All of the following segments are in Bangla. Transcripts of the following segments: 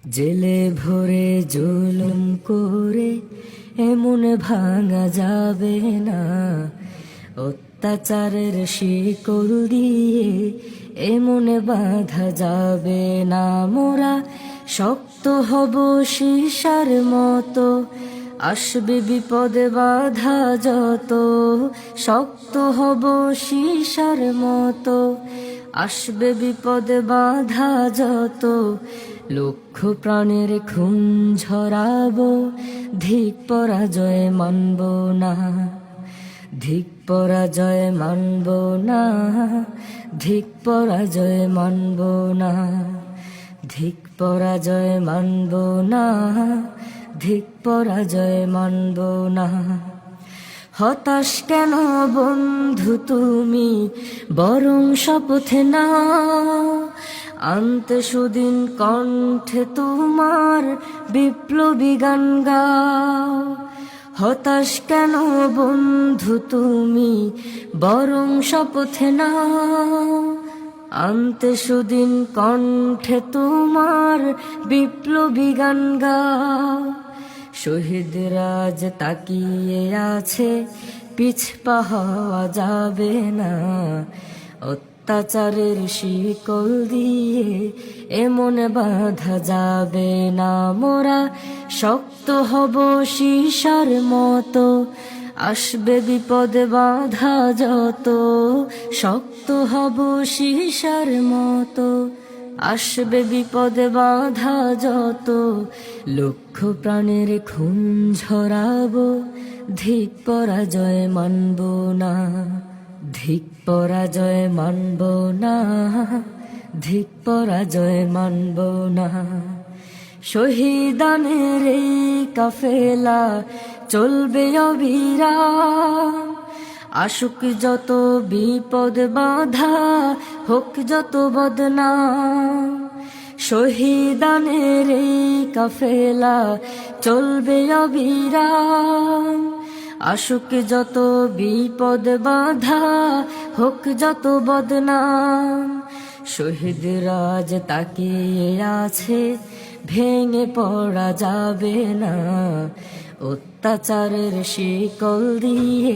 জেলে ভরে জুলুম করে এমন ভাঙা যাবে না, অত্যাচারের শিকল দিয়ে এমন বাঁধা যাবে না। মোরা শক্ত হব সীসার মতো, আসবে বিপদে বাধা যত। শক্ত হব সীসার মতো, আসবে বিপদে বাধা যত। লক্ষ প্রাণের খুন ঝরাবো, ধিক পরাজয় মানব না। ধিক পরাজয় মানব না, ধিক পরাজয় মানব না। ধিক পরাজয় মানব না, ধিক পরাজয় মানব না। হতাশ কেন বন্ধু তুমি, বরং শপথে নাও, আনতে সুদিন কণ্ঠে তোমার বিপ্লবী গান গাও। হতাশ কেন বন্ধু তুমি, বরং শপথে নাও, আনতে সুদিন কণ্ঠে তোমার বিপ্লবী গান গাও। শহীদরা আজ তাকিয়ে আছে, পিছপা হওয়া যাবে না। অত্যাচারের শিকল দিয়ে এমন বাঁধা যাবে না। মোরা শক্ত হব সীসার মতো, আসবে বিপদে বাধা যত। শক্ত হব সীসার মতো, আসবে বিপদে বাধা যত। লক্ষ প্রাণের খুন ঝরাবো, ধিক পরাজয় মানব না। ধিক পরাজয় মানব না, ধিক পরাজয় মানব না। শহীদানের এই কাফেলা চলবে অবিরাম, আসুক যত বিপদ বাধা, হোক যত বদনাম। শহীদানের এই কাফেলা চলবে অবিরাম, আসুক যত বিপদ বাধা, হোক যত বদনাম। শহীদরা আজ তাকিয়ে আছে, ভেঙে পড়া যাবে না। অত্যাচারের শিকল দিয়ে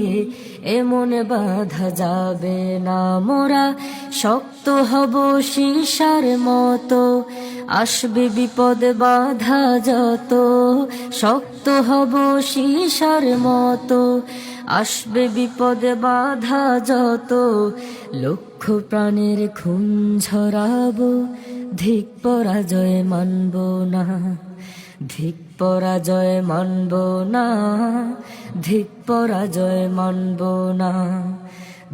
এমন বাঁধা যাবে না। মোরা শক্ত হব সীসার মতো, আসবে বিপদ বাধা যত। শক্ত হব সীসার মতো, আসবে বিপদ বাধা যত। লক্ষ প্রাণের খুন ঝরাবো, ধিক পরাজয় মানব না। ধিক পরাজয় মানব না, ধিক পরাজয় মানব না।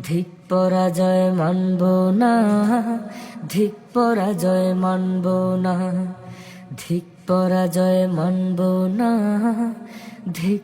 ধিক পরাজয় মানব না, ধিক পরাজয় মানব না। ধিক পরাজয় মানব না, ধিক